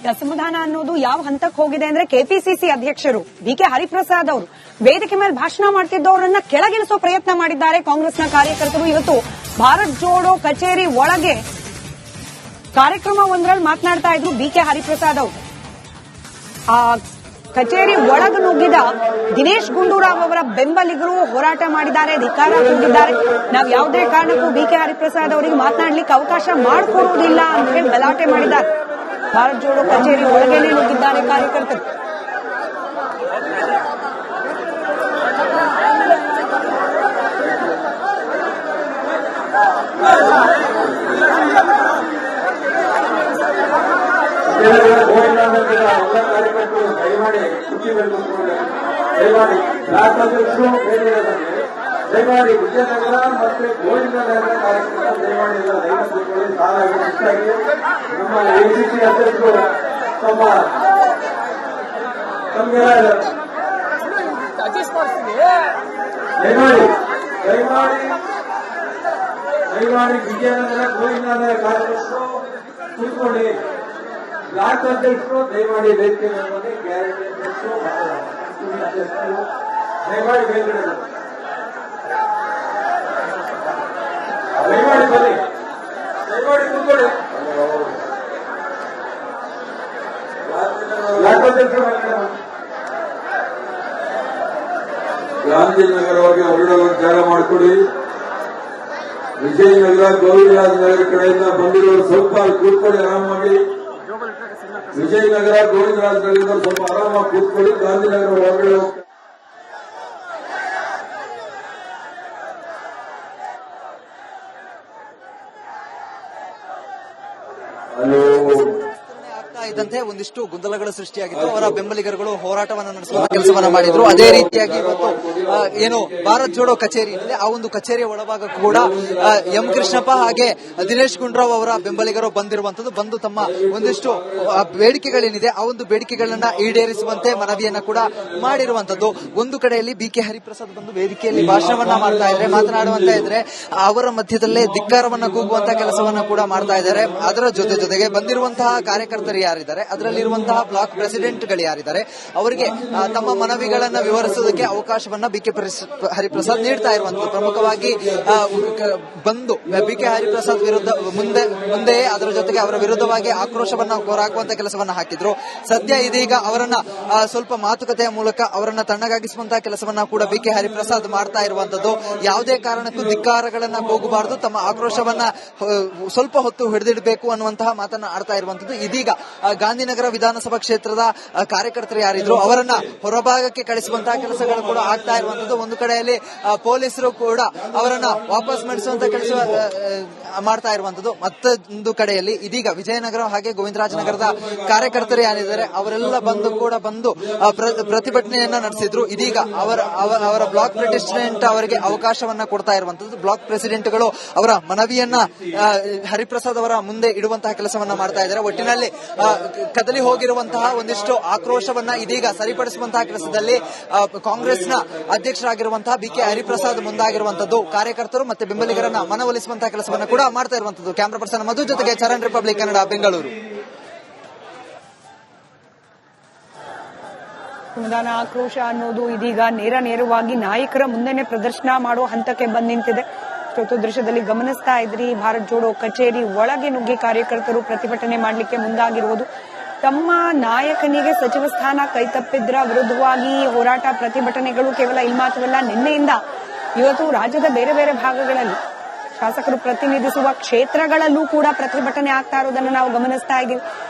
ಅಸಮಾಧಾನ ಅನ್ನೋದು ಯಾವ ಹಂತಕ್ಕೆ ಹೋಗಿದೆ ಅಂದ್ರೆ ಕೆಪಿಸಿಸಿ ಅಧ್ಯಕ್ಷರು ಬಿಕೆ ಹರಿಪ್ರಸಾದ್ ಅವರು ವೇದಿಕೆ ಮೇಲೆ ಭಾಷಣ ಮಾಡ್ತಿದ್ದವರನ್ನ ಕೆಳಗಿಳಿಸೋ ಪ್ರಯತ್ನ ಮಾಡಿದ್ದಾರೆ ಕಾಂಗ್ರೆಸ್ನ ಕಾರ್ಯಕರ್ತರು. ಇವತ್ತು ಭಾರತ್ ಜೋಡೋ ಕಚೇರಿ ಒಳಗೆ ಕಾರ್ಯಕ್ರಮವೊಂದರಲ್ಲಿ ಮಾತನಾಡ್ತಾ ಇದ್ರು ಬಿಕೆ ಹರಿಪ್ರಸಾದ್ ಅವರು. ಆ ಕಚೇರಿ ಒಳಗೆ ನುಗ್ಗಿದ ದಿನೇಶ್ ಗುಂಡೂರಾವ್ ಅವರ ಬೆಂಬಲಿಗರು ಹೋರಾಟ ಮಾಡಿದ್ದಾರೆ, ಧಿಕ್ಕಾರ ಕೂಗಿದ್ದಾರೆ. ನಾವು ಯಾವುದೇ ಕಾರಣಕ್ಕೂ ಬಿಕೆ ಹರಿಪ್ರಸಾದ್ ಅವರಿಗೆ ಮಾತನಾಡಲಿಕ್ಕೆ ಅವಕಾಶ ಮಾಡಿಕೊಡುವುದಿಲ್ಲ ಅಂತ ಹೇಳಿ ಗಲಾಟೆ ಮಾಡಿದ್ದಾರೆ. ಭಾರತ್ ಜೋಡೋ ಕಚೇರಿ ಒಳಗೇನೆ ನುಗ್ಗಿದ್ದಾರೆ ಕಾರ್ಯಕರ್ತರು. ಕಾರ್ಯಕರ್ತರು ದಯಮಾಡಿ ಕುರ್ಚಿಗಳು ದಯಮಾಡಿ ರಾಜ್ಯಾಧ್ಯಕ್ಷರು ದಯಮಾಡಿ ವಿಜಯನಗರ ಮತ್ತೆ ಗೋವಿಂದನಗರ ಕಾರ್ಯಕ್ರಮ ದಯಮಾಡಿ ಎಲ್ಲ ದಯಮಾಡಿ ಸಾಲಾಗಿ ಶಿಸ್ತಾಗಿ ನಮ್ಮ ಎಸಿಸಿ ಅಧ್ಯಕ್ಷರು ತಮ್ಮೆಲ್ಲ ದಯಮಾಡಿ ವಿಜಯನಗರ ಗೋವಿಂದನಗರ ಕಾರ್ಯಕರ್ತರು ಕೂತ್ಕೊಳ್ಳಿ. ಬ್ಲಾಕ್ ಅಧ್ಯಕ್ಷರು ದಯಮಾಡಿ ವೇದಿಕೆ ಮೇಲೆ ಗ್ಯಾರಂಟಿ ಅಧ್ಯಕ್ಷರು ದಯಮಾಡಿ ಮೇಲ್ಗಡೆ ದಯಮಾಡಿ ಬನ್ನಿ, ದಯಮಾಡಿ ಕೂತ್ಕೊಳ್ಳಿ. ಬ್ಲಾಕ್ ಅಧ್ಯಕ್ಷರು ಗಾಂಧಿನಗರವಾಗಿ ಹೊರಡಲು ಜಾಗ ಮಾಡಿಕೊಡಿ. ವಿಜಯನಗರ ಗೋವಿಂದರಾಜನಗರ ಕಡೆಯಿಂದ ಬಂದಿರೋರು ಸ್ವಲ್ಪ ಕೂತ್ಕೊಳ್ಳಿ, ಆರಾಮಾಗಿ. ವಿಜಯನಗರ ಗೋವಿಂದರಾಜನಗರ ಸ್ವಲ್ಪ ಆರಾಮಾಗಿ ಕೂತ್ಕೊಳ್ಳಿ. ಗಾಂಧಿನಗರ ಹೊರಗಡೆ ಇದ್ದಂತೆ ಒಂದಿಷ್ಟು ಗೊಂದಲಗಳು ಸೃಷ್ಟಿಯಾಗಿತ್ತು. ಅವರ ಬೆಂಬಲಿಗರುಗಳು ಹೋರಾಟವನ್ನು ನಡೆಸುವ ಕೆಲಸವನ್ನ ಮಾಡಿದ್ರು. ಅದೇ ರೀತಿಯಾಗಿ ಇವತ್ತು ಏನು ಭಾರತ್ ಜೋಡೋ ಕಚೇರಿ ಇದೆ, ಆ ಒಂದು ಕಚೇರಿಯ ಒಳಭಾಗ ಕೂಡ ಎಂ ಕೃಷ್ಣಪ್ಪ ಹಾಗೆ ದಿನೇಶ್ ಗುಂಡೂರಾವ್ ಅವರ ಬೆಂಬಲಿಗರು ಬಂದಿರುವಂತದ್ದು. ಬಂದು ತಮ್ಮ ಒಂದಿಷ್ಟು ಬೇಡಿಕೆಗಳೇನಿದೆ ಆ ಒಂದು ಬೇಡಿಕೆಗಳನ್ನ ಈಡೇರಿಸುವಂತೆ ಮನವಿಯನ್ನ ಕೂಡ ಮಾಡಿರುವಂತದ್ದು. ಒಂದು ಕಡೆಯಲ್ಲಿ ಬಿಕೆ ಹರಿಪ್ರಸಾದ್ ಬಂದು ವೇದಿಕೆಯಲ್ಲಿ ಭಾಷಣವನ್ನ ಮಾಡ್ತಾ ಇದ್ರೆ, ಮಾತನಾಡುವಂತ ಇದ್ರೆ ಅವರ ಮಧ್ಯದಲ್ಲೇ ಧಿಕ್ಕಾರವನ್ನ ಕೂಗುವಂತ ಕೆಲಸವನ್ನ ಕೂಡ ಮಾಡ್ತಾ ಇದ್ದಾರೆ. ಅದರ ಜೊತೆಗೆ ಬಂದಿರುವಂತಹ ಕಾರ್ಯಕರ್ತರು ಯಾರಿದ್ದಾರೆ, ಅದರಲ್ಲಿರುವಂತಹ ಬ್ಲಾಕ್ ಪ್ರೆಸಿಡೆಂಟ್ಗಳು ಯಾರಿದ್ದಾರೆ, ಅವರಿಗೆ ತಮ್ಮ ಮನವಿಗಳನ್ನ ವಿವರಿಸುವುದಕ್ಕೆ ಅವಕಾಶವನ್ನ ಬಿಕೆ ಹರಿಪ್ರಸಾದ್ ನೀಡ್ತಾ ಇರುವಂತದ್ದು. ಪ್ರಮುಖವಾಗಿ ಬಂದು ಬಿಕೆ ಹರಿಪ್ರಸಾದ್ ವಿರುದ್ಧ ಮುಂದೆಯೇ ಅದರ ಜೊತೆಗೆ ಅವರ ವಿರುದ್ಧವಾಗಿ ಆಕ್ರೋಶವನ್ನ ಹೊರಹಾಕುವಂತ ಕೆಲಸವನ್ನ ಹಾಕಿದ್ರು. ಸದ್ಯ ಇದೀಗ ಅವರನ್ನ ಸ್ವಲ್ಪ ಮಾತುಕತೆಯ ಮೂಲಕ ಅವರನ್ನ ತಣ್ಣಗಾಗಿಸುವಂತಹ ಕೆಲಸವನ್ನ ಕೂಡ ಬಿಕೆ ಹರಿಪ್ರಸಾದ್ ಮಾಡ್ತಾ ಇರುವಂತದ್ದು. ಯಾವುದೇ ಕಾರಣಕ್ಕೂ ಧಿಕ್ಕಾರಗಳನ್ನ ಹೋಗಬಾರದು, ತಮ್ಮ ಆಕ್ರೋಶವನ್ನ ಸ್ವಲ್ಪ ಹೊತ್ತು ಹಿಡಿದಿಡಬೇಕು ಅನ್ನುವಂತಹ ಮಾತನ್ನ ಆಡ್ತಾ ಇರುವಂತದ್ದು. ಇದೀಗ ಗಾಂಧಿನಗರ ವಿಧಾನಸಭಾ ಕ್ಷೇತ್ರದ ಕಾರ್ಯಕರ್ತರು ಯಾರಿದ್ರು ಅವರನ್ನ ಹೊರಭಾಗಕ್ಕೆ ಕಳಿಸುವಂತಹ ಕೆಲಸಗಳು ಕೂಡ ಆಗ್ತಾ ಇರುವಂತದ್ದು. ಒಂದು ಕಡೆಯಲ್ಲಿ ಪೊಲೀಸರು ಕೂಡ ಅವರನ್ನ ವಾಪಸ್ ಮಾಡಿಸುವಂತಹ ಕೆಲಸ ಮಾಡ್ತಾ ಇರುವಂತದ್ದು. ಮತ್ತೊಂದು ಕಡೆಯಲ್ಲಿ ಇದೀಗ ವಿಜಯನಗರ ಹಾಗೆ ಗೋವಿಂದರಾಜನಗರದ ಕಾರ್ಯಕರ್ತರು ಯಾರಿದ್ದಾರೆ ಅವರೆಲ್ಲ ಬಂದು ಪ್ರತಿಭಟನೆಯನ್ನ ನಡೆಸಿದ್ರು. ಇದೀಗ ಅವರ ಬ್ಲಾಕ್ ಪ್ರೆಸಿಡೆಂಟ್ ಅವರಿಗೆ ಅವಕಾಶವನ್ನ ಕೊಡ್ತಾ ಇರುವಂತದ್ದು. ಬ್ಲಾಕ್ ಪ್ರೆಸಿಡೆಂಟ್ಗಳು ಅವರ ಮನವಿಯನ್ನ ಹರಿಪ್ರಸಾದ್ ಅವರ ಮುಂದೆ ಇಡುವಂತಹ ಕೆಲಸವನ್ನ ಮಾಡ್ತಾ ಇದ್ದಾರೆ. ಒಟ್ಟಿನಲ್ಲಿ ಕದಲಿ ಹೋಗಿರುವಂತಹ ಒಂದಿಷ್ಟು ಆಕ್ರೋಶವನ್ನ ಇದೀಗ ಸರಿಪಡಿಸುವಂತಹ ಕೆಲಸದಲ್ಲಿ ಕಾಂಗ್ರೆಸ್ನ ಅಧ್ಯಕ್ಷರಾಗಿರುವಂತಹ ಬಿಕೆ ಹರಿಪ್ರಸಾದ್ ಮುಂದಾಗಿರುವಂತದ್ದು. ಕಾರ್ಯಕರ್ತರು ಮತ್ತೆ ಬೆಂಬಲಿಗರನ್ನ ಮನವೊಲಿಸುವಂತಹ ಕೆಲಸವನ್ನ ಕೂಡ ಮಾಡ್ತಾ ಇರುವಂತದ್ದು. ಕ್ಯಾಮರಾ ಪರ್ಸನ್ ಮಧು ಜೊತೆಗೆ ಚರಣ್, ರಿಪಬ್ಲಿಕ್ ಕನ್ನಡ, ಬೆಂಗಳೂರು. ಅಸಮಾಧಾನ, ಆಕ್ರೋಶ ಅನ್ನೋದು ಇದೀಗ ನೇರವಾಗಿ ನಾಯಕರ ಮುಂದೆನೆ ಪ್ರದರ್ಶನ ಮಾಡುವ ಹಂತಕ್ಕೆ ಬಂದ್ ನಿಂತಿದೆ. ದೃಶ್ಯದಲ್ಲಿ ಗಮನಿಸ್ತಾ ಇದ್ರಿ, ಭಾರತ್ ಜೋಡೋ ಕಚೇರಿ ಒಳಗೆ ನುಗ್ಗಿ ಕಾರ್ಯಕರ್ತರು ಪ್ರತಿಭಟನೆ ಮಾಡಲಿಕ್ಕೆ ಮುಂದಾಗಿರುವುದು. ತಮ್ಮ ನಾಯಕನಿಗೆ ಸಚಿವ ಸ್ಥಾನ ಕೈತಪ್ಪಿದ್ರ ವಿರುದ್ಧವಾಗಿ ಹೋರಾಟ ಪ್ರತಿಭಟನೆಗಳು ಕೇವಲ ಇಲ್ಲಿ ಮಾತ್ರವಲ್ಲ, ನಿನ್ನೆಯಿಂದ ಇವತ್ತು ರಾಜ್ಯದ ಬೇರೆ ಬೇರೆ ಭಾಗಗಳಲ್ಲಿ ಶಾಸಕರು ಪ್ರತಿನಿಧಿಸುವ ಕ್ಷೇತ್ರಗಳಲ್ಲೂ ಕೂಡ ಪ್ರತಿಭಟನೆ ಆಗ್ತಾ ಇರೋದನ್ನು ನಾವು ಗಮನಿಸ್ತಾ ಇದ್ದೀವಿ.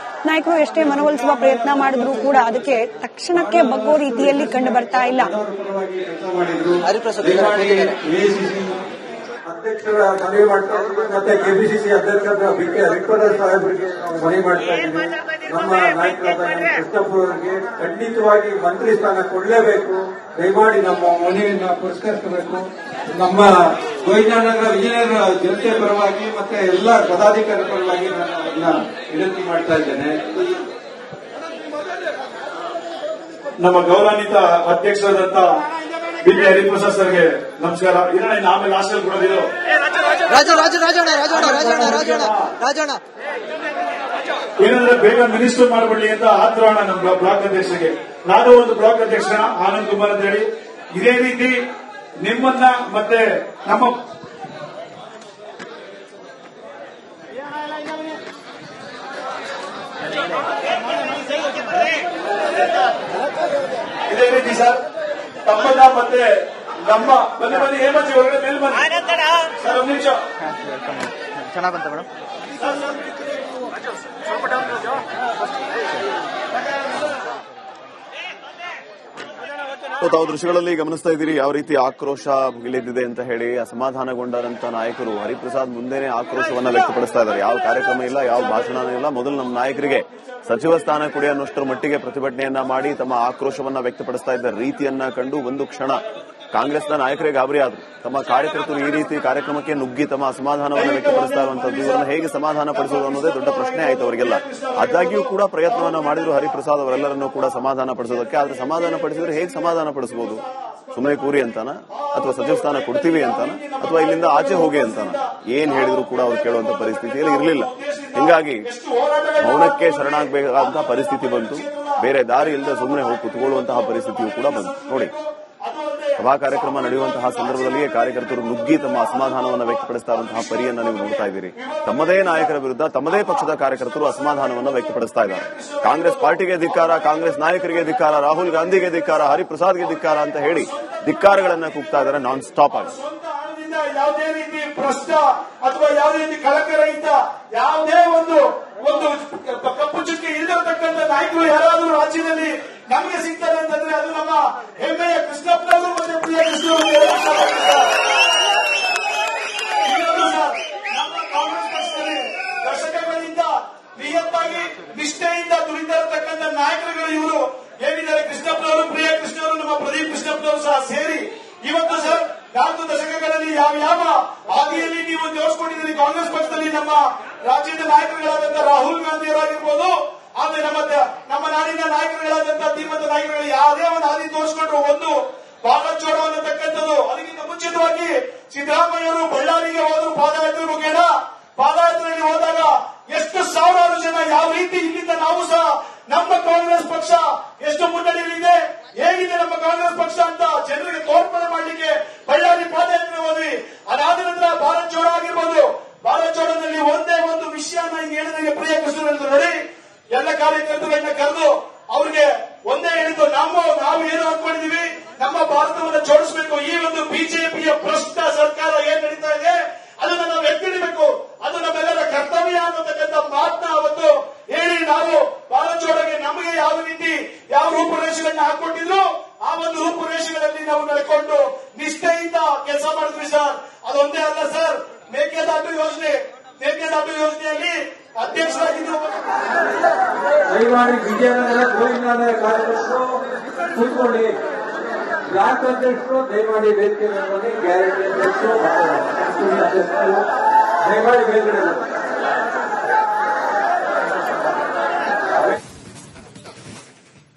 ನಾಯಕರು ಎಷ್ಟೇ ಮನವೊಲಿಸುವ ಪ್ರಯತ್ನ ಮಾಡಿದ್ರು ಕೂಡ ಅದಕ್ಕೆ ತಕ್ಷಣಕ್ಕೆ ಬಗ್ಗೋ ರೀತಿಯಲ್ಲಿ ಕಂಡು ಬರ್ತಾ ಇಲ್ಲ. ಅಧ್ಯಕ್ಷರ ಮನವಿ ಮಾಡ್ತಾ ಇದ್ದೀವಿ, ಮತ್ತೆ ಕೆಪಿಸಿಸಿ ಅಧ್ಯಕ್ಷರ ಬಿಕೆ ಹರಿಪ್ರಸಾದ್ ಸಾಹೇಬರಿಗೆ ನಾವು ಮನವಿ ಮಾಡ್ತಾ ಇದ್ದೀವಿ. ನಮ್ಮ ನಾಯಕರಾದ ಕೃಷ್ಣಪ್ಪ ಅವರಿಗೆ ಖಂಡಿತವಾಗಿ ಮಂತ್ರಿ ಸ್ಥಾನ ಕೊಡಲೇಬೇಕು. ದಯಮಾಡಿ ನಮ್ಮ ಮನವಿಯನ್ನು ಪುರಸ್ಕರಿಸಬೇಕು. ನಮ್ಮ ಗೋವಿಂದನಗರ ವಿಜಯನಗರ ಜನತೆ ಪರವಾಗಿ ಮತ್ತೆ ಎಲ್ಲ ಪದಾಧಿಕಾರಿ ಪರವಾಗಿ ನಾನು ಅದನ್ನ ವಿನಂತಿ ಮಾಡ್ತಾ ಇದ್ದೇನೆ. ನಮ್ಮ ಗೌರವಾನ್ವಿತ ಅಧ್ಯಕ್ಷರಾದಂತ ಬಿಕೆ ಹರಿಪ್ರಸಾದ್ ಸರ್ಗೆ ನಮಸ್ಕಾರ. ಇನ್ನು ಆಮೇಲೆ ಲಾಸ್ಟಲ್ಲಿ ಕೊಡೋದಿಲ್ಲ. ರಾಜಣ್ಣ ಏನಂದ್ರೆ ಬೇಗ ಮಿನಿಸ್ಟರ್ ಮಾಡಬಿಡ್ಲಿ ಅಂತ ಆಕ್ರಮಣ ನಮ್ಮ ಬ್ಲಾಕ್ ಅಧ್ಯಕ್ಷರಿಗೆ. ನಾನು ಒಂದು ಬ್ಲಾಕ್ ಅಧ್ಯಕ್ಷ ಆನಂದ್ ಕುಮಾರ್ ಅಂತ ಹೇಳಿ ಇದೇ ರೀತಿ ನಿಮ್ಮನ್ನ ಮತ್ತೆ ನಮ್ಮ ಇದೇ ರೀತಿ ಸರ್ ತಮ್ಮನ್ನ ಮತ್ತೆ ನಮ್ಮ ಬನ್ನಿ ಹೇಮಂತಿ ಹೊರಗಡೆ ಮೇಲ್ ಬನ್ನಿ ಸರ್. ಒಂದು ನಿಮಿಷ ಚೆನ್ನಾಗ್ ಬಂತ ಮೇಡಮ್. ತಾವು ದೃಶ್ಯಗಳಲ್ಲಿ ಗಮನಿಸ್ತಾ ಇದ್ದೀರಿ ಯಾವ ರೀತಿ ಆಕ್ರೋಶ ಭುಗಿಲೆದ್ದಿದೆ ಅಂತ ಹೇಳಿ. ಅಸಮಾಧಾನಗೊಂಡಂತ ನಾಯಕರು ಹರಿಪ್ರಸಾದ್ ಮುಂದೆನೆ ಆಕ್ರೋಶವನ್ನ ವ್ಯಕ್ತಪಡಿಸ್ತಾ ಇದ್ದಾರೆ. ಯಾವ ಕಾರ್ಯಕ್ರಮ ಇಲ್ಲ, ಯಾವ ಭಾಷಣನೂ ಇಲ್ಲ. ಮೊದಲು ನಮ್ಮ ನಾಯಕರಿಗೆ ಸಚಿವ ಸ್ಥಾನ ಕೊಡಿ ಅನ್ನೋಷ್ಟರ ಮಟ್ಟಿಗೆ ಪ್ರತಿಭಟನೆಯನ್ನ ಮಾಡಿ ತಮ್ಮ ಆಕ್ರೋಶವನ್ನ ವ್ಯಕ್ತಪಡಿಸ್ತಾ ಇದ್ದ ರೀತಿಯನ್ನ ಕಂಡು ಒಂದು ಕ್ಷಣ ಕಾಂಗ್ರೆಸ್ನ ನಾಯಕರೇ ಗಾಬರಿ ಆದರು. ತಮ್ಮ ಕಾರ್ಯಕರ್ತರು ಈ ರೀತಿ ಕಾರ್ಯಕ್ರಮಕ್ಕೆ ನುಗ್ಗಿ ತಮ್ಮ ಅಸಮಾಧಾನವನ್ನು ವ್ಯಕ್ತಪಡಿಸ್ತಾ ಇರುವಂತದ್ದು, ಇವರನ್ನು ಹೇಗೆ ಸಮಾಧಾನ ಪಡಿಸುವುದು ಅನ್ನೋದೇ ದೊಡ್ಡ ಪ್ರಶ್ನೆ ಆಯಿತು ಅವರಿಗೆಲ್ಲ. ಆದಾಗ್ಯೂ ಕೂಡ ಪ್ರಯತ್ನವನ್ನ ಮಾಡಿದ್ರು ಹರಿಪ್ರಸಾದ್ ಅವರೆಲ್ಲರನ್ನೂ ಕೂಡ ಸಮಾಧಾನ ಪಡಿಸೋದಕ್ಕೆ. ಆದ್ರೆ ಸಮಾಧಾನ ಪಡಿಸಿದ್ರೆ ಹೇಗೆ ಸಮಾಧಾನ ಪಡಿಸಬಹುದು? ಸುಮ್ಮನೆ ಕೂರಿ ಅಂತಾನ, ಅಥವಾ ಸಚಿವ ಸ್ಥಾನ ಕೊಡ್ತೀವಿ ಅಂತಾನ, ಅಥವಾ ಇಲ್ಲಿಂದ ಆಚೆ ಹೋಗಿ ಅಂತಾನ? ಏನ್ ಹೇಳಿದ್ರು ಕೂಡ ಅವ್ರು ಕೇಳುವಂತ ಪರಿಸ್ಥಿತಿಯಲ್ಲಿ ಇರಲಿಲ್ಲ. ಹಿಂಗಾಗಿ ಮೌನಕ್ಕೆ ಶರಣಾಗಬೇಕಾದಂತಹ ಪರಿಸ್ಥಿತಿ ಬಂತು. ಬೇರೆ ದಾರಿ ಇಲ್ಲದೆ ಸುಮ್ಮನೆ ಹೋಗಿ ಕುತ್ಕೊಳ್ಳುವಂತಹ ಪರಿಸ್ಥಿತಿಯೂ ಕೂಡ ಬಂತು. ನೋಡಿ, ಸಭಾ ಕಾರ್ಯಕ್ರಮ ನಡೆಯುವಂತಹ ಸಂದರ್ಭದಲ್ಲಿಯೇ ಕಾರ್ಯಕರ್ತರು ನುಗ್ಗಿ ತಮ್ಮ ಅಸಮಾಧಾನವನ್ನು ವ್ಯಕ್ತಪಡಿಸ್ತಾ ಇರುವಂತಹ ಪರಿಯನ್ನ ನೀವು ನೋಡ್ತಾ ಇದ್ದೀರಿ. ತಮ್ಮದೇ ನಾಯಕರ ವಿರುದ್ಧ ತಮ್ಮದೇ ಪಕ್ಷದ ಕಾರ್ಯಕರ್ತರು ಅಸಮಾಧಾನವನ್ನು ವ್ಯಕ್ತಪಡಿಸ್ತಾ ಇದ್ದಾರೆ. ಕಾಂಗ್ರೆಸ್ ಪಾರ್ಟಿಗೆ ಧಿಕ್ಕಾರ, ಕಾಂಗ್ರೆಸ್ ನಾಯಕರಿಗೆ ಧಿಕ್ಕಾರ, ರಾಹುಲ್ ಗಾಂಧಿಗೆ ಧಿಕ್ಕಾರ, ಹರಿಪ್ರಸಾದ್ಗೆ ಧಿಕ್ಕಾರ ಅಂತ ಹೇಳಿ ಧಿಕ್ಕಾರಗಳನ್ನ ಕೂಗ್ತಾ ಇದ್ದಾರೆ ನಾನ್ ಸ್ಟಾಪ್ ಆಗಿ. ಯಾವುದೇ ರೀತಿ ಭ್ರಷ್ಟ ಅಥವಾ ಯಾವುದೇ ರೀತಿ ಕಳಕರಹಿತ ಯಾವುದೇ ಒಂದು ಕಪ್ಪು ಚುಕ್ಕೆ ಇಲ್ಲತಕ್ಕಂಥ ನಾಯಕರು ಯಾರಾದರೂ ರಾಜ್ಯದಲ್ಲಿ ನಮಗೆ ಸಿಗ್ತಾರೆ ಅಂತಂದ್ರೆ ಅದು ನಮ್ಮ ಹೆಮ್ಮೆಯ ಕೃಷ್ಣಪ್ಪನವರು ಮತ್ತೆ ಪ್ರಿಯ ಕೃಷ್ಣವರು. ನಮ್ಮ ಕಾಂಗ್ರೆಸ್ ಪಕ್ಷದಲ್ಲಿ ದಶಕಗಳಿಂದ ನಿಯತ್ತಾಗಿ ನಿಷ್ಠೆಯಿಂದ ದುಡಿತಾ ಇರತಕ್ಕಂಥ ನಾಯಕರುಗಳು ಇವರು ಏನಿದ್ದಾರೆ. ಕೃಷ್ಣಪ್ಪನವರು, ಪ್ರಿಯ ಕೃಷ್ಣವರು, ನಮ್ಮ ಪ್ರದೀಪ್ ಕೃಷ್ಣಪ್ಪನವರು ಸಹ ಸೇರಿ ಇವತ್ತು ಸರ್ 4 ದಶಕಗಳಲ್ಲಿ ಯಾವ ಹಾದಿಯಲ್ಲಿ ನೀವು ತೋರಿಸಿಕೊಂಡಿದ್ದೀರಿ ಕಾಂಗ್ರೆಸ್ ಪಕ್ಷದಲ್ಲಿ. ನಮ್ಮ ರಾಜ್ಯದ ನಾಯಕರುಗಳಾದಂತಹ ರಾಹುಲ್ ಗಾಂಧಿ ಅವರಾಗಿರ್ಬೋದು, ಆದ್ರೆ ನಮ್ಮ ನಾಡಿನ ನಾಯಕರುಗಳಾದಂತಹ ಧೀಮಂತ ನಾಯಕರುಗಳು ಯಾವುದೇ ಒಂದು ಹಾದಿ ತೋರಿಸಿಕೊಂಡ್ರು ಒಂದು ಭಾರತ್ ಜೋಡೋ ಅನ್ನತಕ್ಕಂಥದ್ದು. ಅದಕ್ಕಿಂತ ಮುಂಚಿತವಾಗಿ ಸಿದ್ದರಾಮಯ್ಯವರು ಬಳ್ಳಾರಿಗೆ ಹೋದ್ರು ಪಾದಯಾತ್ರೆ ಮುಖೇನ. ಪಾದಯಾತ್ರೆಯಲ್ಲಿ ಹೋದಾಗ ಎಷ್ಟು ಸಾವಿರಾರು ಜನ ಯಾವ ರೀತಿ ಇಲ್ಲಿಂದ ನಾವು ಸಹ ನಮ್ಮ ಕಾಂಗ್ರೆಸ್ ಪಕ್ಷ ಎಷ್ಟು ಮುನ್ನಡೆಯಲ್ಲಿದೆ, ಹೇಗಿದೆ ನಮ್ಮ ಕಾಂಗ್ರೆಸ್ ಪಕ್ಷ ಅಂತ ಜನರಿಗೆ ತೋರ್ಪಣೆ ಮಾಡಲಿಕ್ಕೆ ಬಳ್ಳಾರಿ ಪಾದಯಾತ್ರೆ ಹೋದ್ವಿ. ಅದಾದ ನಂತರ ಭಾರತ್ ಜೋಡೋ ಆಗಿರ್ಬೋದು. ಭಾರತ್ ಜೋಡೋದಲ್ಲಿ ಒಂದೇ ಒಂದು ವಿಷಯನ ಈಗ ಹೇಳಿದಂಗೆ ಪ್ರಿಯ ಕೃಷ್ಣ ನೋಡಿ, ಎಲ್ಲ ಕಾರ್ಯಕರ್ತರನ್ನ ಕರೆದು ಅವ್ರಿಗೆ ಒಂದೇ ಹೇಳಿದ್ದು, ನಾವು ಏನು ಅಂದ್ಕೊಂಡಿದೀವಿ, ನಮ್ಮ ಭಾರತವನ್ನು ಜೋಡಿಸಬೇಕು. ಈ ಒಂದು ಬಿಜೆಪಿಯ ಭ್ರಷ್ಟ ಸರ್ಕಾರ ಏನ್ ನಡೀತಾ ಇದೆ ಅದನ್ನ ನಾವು ಎತ್ತಿಡಬೇಕು, ಅದು ನಮ್ಮೆಲ್ಲರ ಕರ್ತವ್ಯ ಅನ್ನತಕ್ಕಂಥ ಮಾತನ್ನ ಅವತ್ತು ಹೇಳಿ ನಾವು ಭಾರತ್ ಜೋಡೋಗೆ ನಮಗೆ ಯಾವ ರೀತಿ ಯಾವ ರೂಪುರೇಷೆಗಳನ್ನ ಹಾಕೊಂಡಿದ್ರು ಆ ಒಂದು ರೂಪುರೇಷೆಗಳಲ್ಲಿ ನಾವು ನಡ್ಕೊಂಡು ನಿಷ್ಠೆಯಿಂದ ಕೆಲಸ ಮಾಡಿದ್ವಿ ಸರ್. ಅದೊಂದೇ ಅಲ್ಲ ಸರ್, ಮೇಕೆದಾಟು ಯೋಜನೆಯಲ್ಲಿ ಅಧ್ಯಕ್ಷರಾಗಿದ್ದು ದಯಮಾಡಿ ವಿಜಯನಗರ ಗೋವಿಂದನಗರ ಕಾರ್ಯಕರ್ತರು ಕೂತ್ಕೊಳ್ಳಿ. ಬ್ಲಾಕ್ ಅಧ್ಯಕ್ಷರು ದಯಮಾಡಿ ವೇದಿಕೆ ಗ್ಯಾರಂಟಿ ಅಧ್ಯಕ್ಷರು ದಯಮಾಡಿ ವೇದಿಕೆ